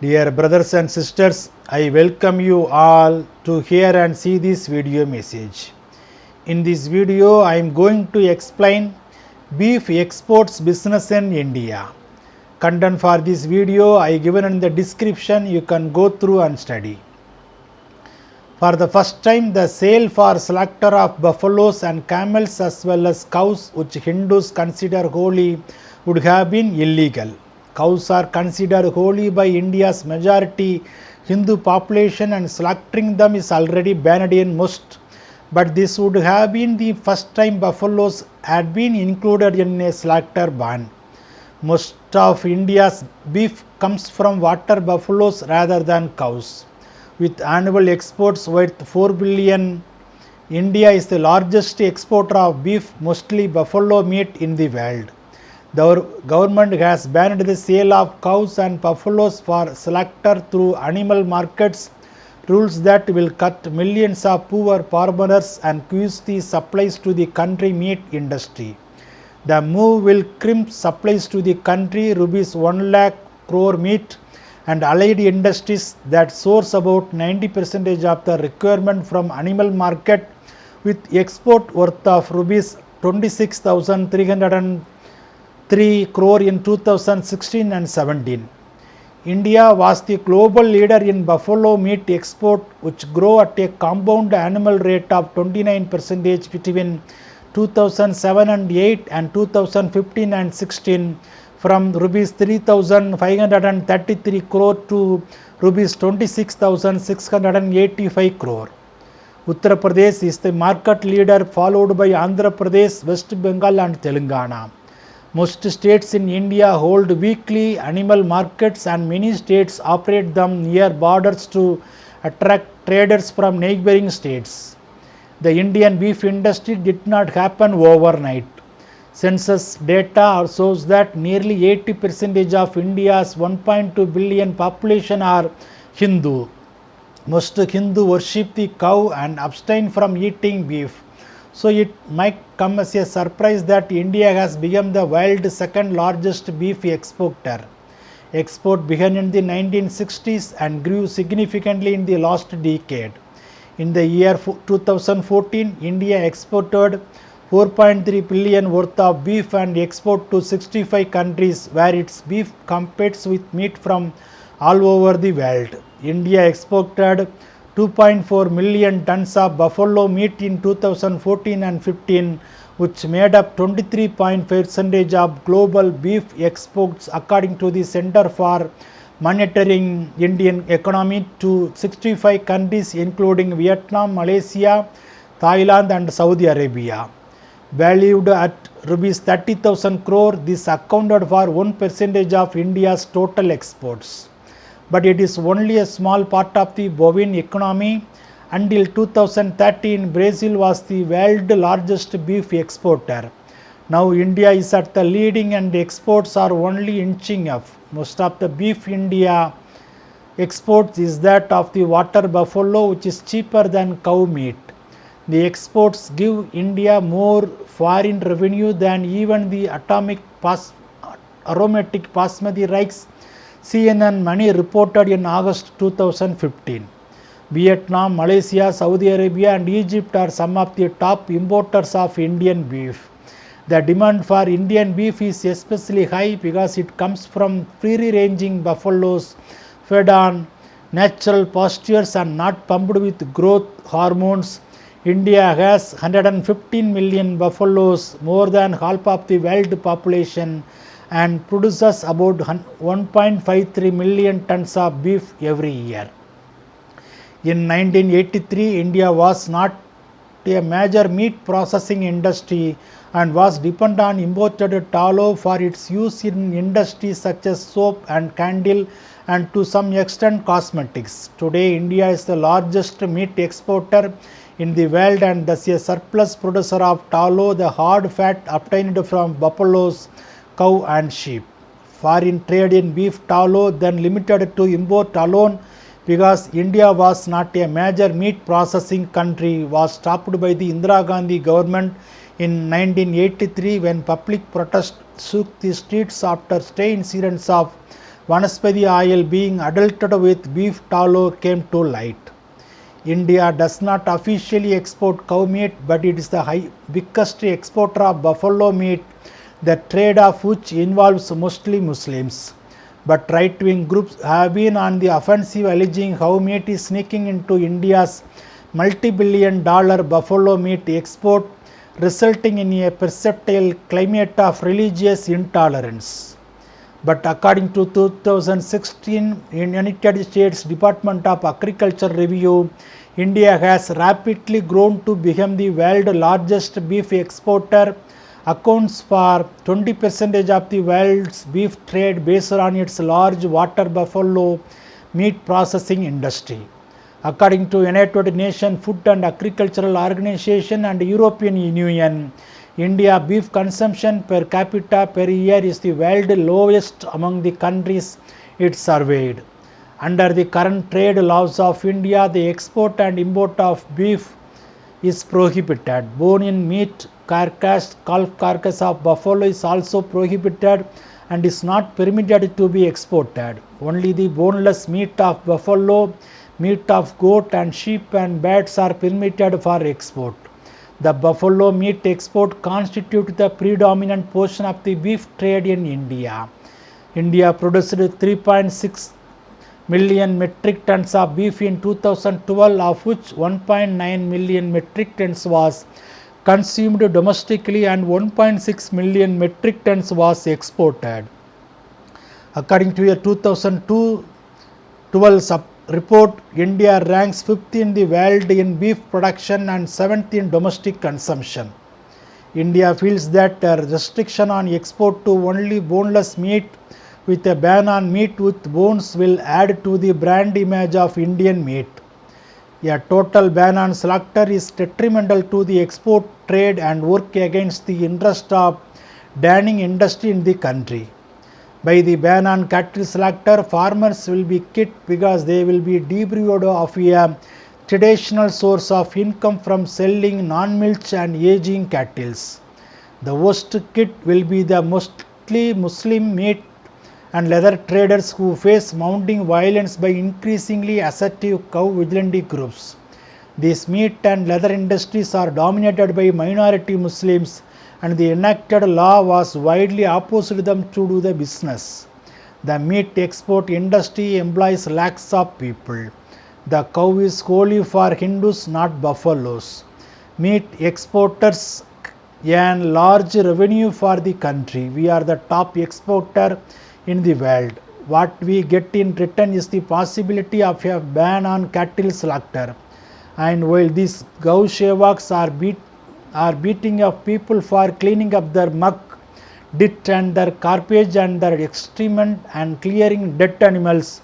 Dear brothers and sisters, I welcome you all to hear and see this video message. In this video, I am going to explain beef exports business in India. Content for this video I given in the description. You can go through and study. For the first time, the sale for slaughter of buffaloes and camels as well as cows, which Hindus consider holy, would have been illegal. Cows are considered holy by India's majority Hindu population, and slaughtering them is already banned in most. But this would have been the first time buffaloes had been included in a slaughter ban. Most of India's beef comes from water buffaloes rather than cows. With annual exports worth 4 billion, India is the largest exporter of beef, mostly buffalo meat, in the world. The government has banned the sale of cows and buffaloes for slaughter through animal markets, rules that will cut millions of poor farmers and squeeze the supplies to the country meat industry. The move will crimp supplies to the country rupees 1 lakh crore meat and allied industries that source about 90% of the requirement from animal market, with export worth of rupees 26,303 crore in 2016 and 17. India was the global leader in buffalo meat export, which grew at a compound annual rate of 29% between 2007 and 8 and 2015 and 16, from rupees 3,533 crore to rupees 26,685 crore. Uttar Pradesh is the market leader, followed by Andhra Pradesh, West Bengal and Telangana. Most states in India hold weekly animal markets, and many states operate them near borders to attract traders from neighbouring states. The Indian beef industry did not happen overnight. Census data shows that nearly 80% of India's 1.2 billion population are Hindu. Most Hindu worship the cow and abstain from eating beef. So it might come as a surprise that India has become the world's second largest beef exporter. Export began in the 1960s and grew significantly in the last decade. In the year 2014, India exported 4.3 billion worth of beef and export to 65 countries, where its beef competes with meat from all over the world. India exported 2.4 million tons of buffalo meat in 2014 and 15, which made up 23.5% of global beef exports, according to the Center for Monitoring Indian Economy, to 65 countries including Vietnam, Malaysia, Thailand and Saudi Arabia. Valued at rupees 30,000 crore, this accounted for 1% of India's total exports. But it is only a small part of the bovine economy. Until 2013, Brazil was the world's largest beef exporter. Now India is at the leading, and exports are only inching up. Most of the beef India exports is that of the water buffalo, which is cheaper than cow meat. The exports give India more foreign revenue than even the aromatic basmati rice, CNN Money reported in August 2015. Vietnam, Malaysia, Saudi Arabia and Egypt are some of the top importers of Indian beef. The demand for Indian beef is especially high because it comes from free-ranging buffaloes fed on natural pastures and not pumped with growth hormones. India has 115 million buffaloes, more than half of the world population, and produces about 1.53 million tons of beef every year. In 1983, India was not a major meat processing industry and was dependent on imported tallow for its use in industries such as soap and candle and to some extent cosmetics. Today, India is the largest meat exporter in the world and thus a surplus producer of tallow, the hard fat obtained from buffaloes, cow and sheep. Foreign trade in beef tallow, then limited to import alone because India was not a major meat processing country, was stopped by the Indira Gandhi government in 1983 when public protest shook the streets after stray incidents of Vanaspati oil being adulterated with beef tallow came to light. India does not officially export cow meat, but it is the biggest exporter of buffalo meat, the trade of which involves mostly Muslims. But right-wing groups have been on the offensive, alleging how meat is sneaking into India's multi-billion-dollar buffalo meat export, resulting in a perceptible climate of religious intolerance. But according to 2016 United States Department of Agriculture review, India has rapidly grown to become the world's largest beef exporter, accounts for 20% of the world's beef trade based on its large water buffalo meat processing industry. According to United Nations Food and Agricultural Organization and European Union, India beef consumption per capita per year is the world lowest among the countries it surveyed. Under the current trade laws of India, the export and import of beef is prohibited. Bone-in meat, calf carcass of buffalo is also prohibited and is not permitted to be exported. Only the boneless meat of buffalo, meat of goat and sheep and birds are permitted for export. The buffalo meat export constitutes the predominant portion of the beef trade in India. India produced 3.6 million metric tons of beef in 2012, of which 1.9 million metric tons was consumed domestically and 1.6 million metric tons was exported. According to a 2012 report, India ranks 5th in the world in beef production and 7th in domestic consumption. India feels that a restriction on export to only boneless meat with a ban on meat with bones will add to the brand image of Indian meat. A total ban on slaughter is detrimental to the export trade and work against the interest of dairying industry in the country. By the ban on cattle slaughter, farmers will be kicked because they will be deprived of a traditional source of income from selling non-milch and aging cattle. The worst hit will be the mostly Muslim meat and leather traders who face mounting violence by increasingly assertive cow vigilante groups. These meat and leather industries are dominated by minority Muslims, and the enacted law was widely opposed them to do the business. The meat export industry employs lakhs of people. The cow is holy for Hindus, not buffaloes. Meat exporters earn large revenue for the country. We are the top exporter in the world. What we get in return is the possibility of a ban on cattle slaughter. And while these cow sevaks are beating up people for cleaning up their muck, dirt and their garbage and their excrement and clearing dead animals,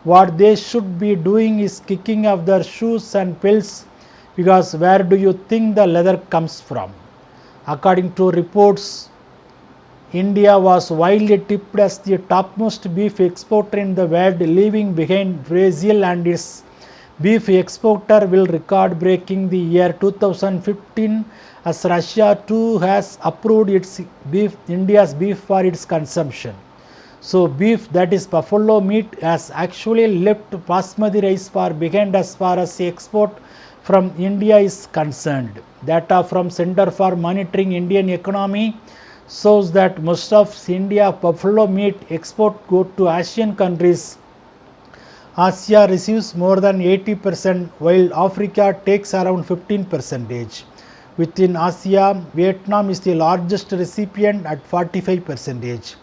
what they should be doing is kicking off their shoes and pelts, because where do you think the leather comes from? According to reports, India was widely tipped as the topmost beef exporter in the world, leaving behind Brazil, and its beef exporter will record breaking the year 2015 as Russia too has approved India's beef for its consumption. So beef, that is buffalo meat, has actually left basmati rice far behind as far as export from India is concerned. Data from Center for Monitoring Indian Economy shows that most of India buffalo meat export go to Asian countries. Asia receives more than 80%, while Africa takes around 15%. Within Asia, Vietnam is the largest recipient at 45%.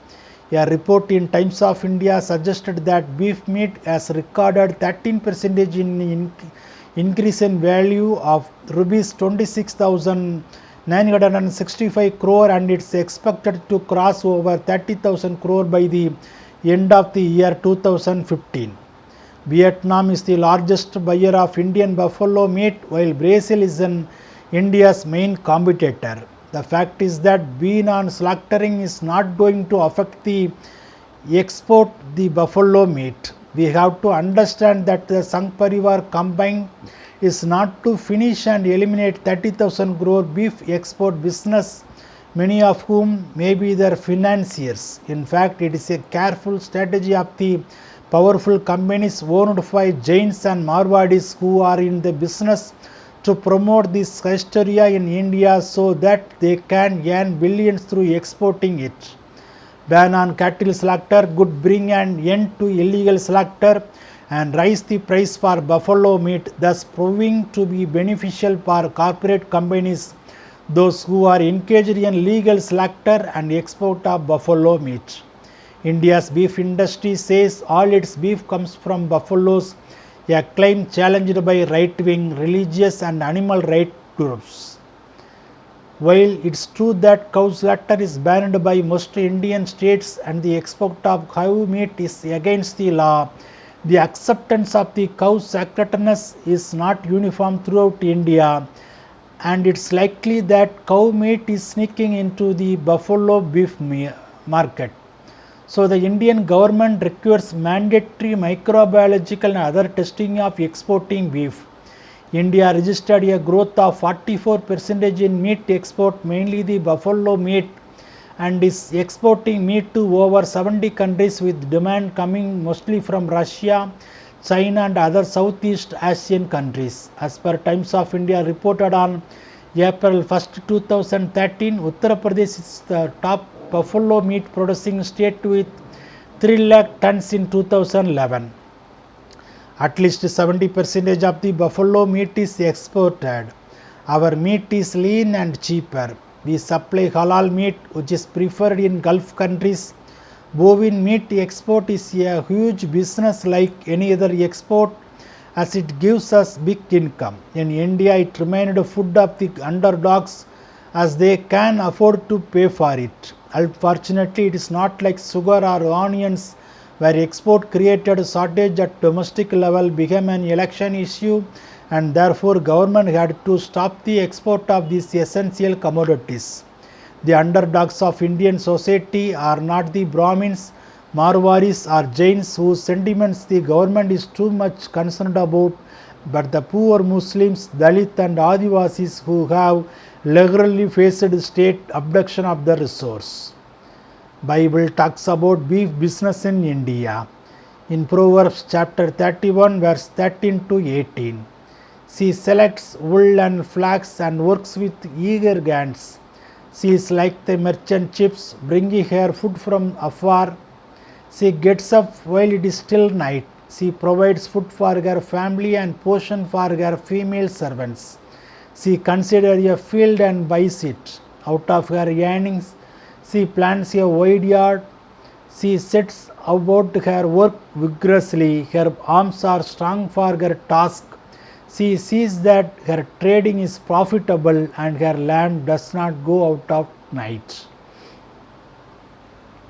A report in Times of India suggested that beef meat has recorded 13% in increase in value of rupees 26,965 crore, and it's expected to cross over 30,000 crore by the end of the year 2015. Vietnam is the largest buyer of Indian buffalo meat, while Brazil is India's main competitor. The fact is that ban on slaughtering is not going to affect the export the buffalo meat. We have to understand that the Sangh Parivar combine is not to finish and eliminate 30,000 crore beef export business many of whom may be their financiers. In fact, it is a careful strategy of the powerful companies owned by Jains and Marwadis who are in the business to promote this hysteria in India so that they can earn billions through exporting it. Ban on cattle slaughter could bring an end to illegal slaughter and raise the price for buffalo meat, thus proving to be beneficial for corporate companies, those who are engaged in legal slaughter and export of buffalo meat. India's beef industry says all its beef comes from buffaloes, a claim challenged by right-wing, religious and animal rights groups. While it's true that cow slaughter is banned by most Indian states and the export of cow meat is against the law, the acceptance of the cow sacredness is not uniform throughout India, and it's likely that cow meat is sneaking into the buffalo beef market. So the Indian government requires mandatory microbiological and other testing of exporting beef. India registered a growth of 44% in meat export, mainly the buffalo meat, and is exporting meat to over 70 countries with demand coming mostly from Russia, China and other Southeast Asian countries. As per Times of India reported on April 1, 2013, Uttar Pradesh is the top buffalo meat producing state with 3 lakh tons in 2011. At least 70% of the buffalo meat is exported. Our meat is lean and cheaper. We supply halal meat, which is preferred in Gulf countries. Bovine meat export is a huge business like any other export, as it gives us big income. In India, it remained food of the underdogs, as they can afford to pay for it. Unfortunately, it is not like sugar or onions, where export created shortage at domestic level became an election issue, and therefore government had to stop the export of these essential commodities. The underdogs of Indian society are not the Brahmins, Marwaris or Jains whose sentiments the government is too much concerned about, but the poor Muslims, Dalit and Adivasis who have regularly faced state abduction of the resource. Bible talks about beef business in India. In Proverbs chapter 31 verse 13 to 18. She selects wool and flax and works with eager hands. She is like the merchant ships, bringing her food from afar. She gets up while it is still night. She provides food for her family and portion for her female servants. She considers a field and buys it. Out of her earnings, she plants a wide yard. She sets about her work vigorously. Her arms are strong for her task. She sees that her trading is profitable and her lamp does not go out of night.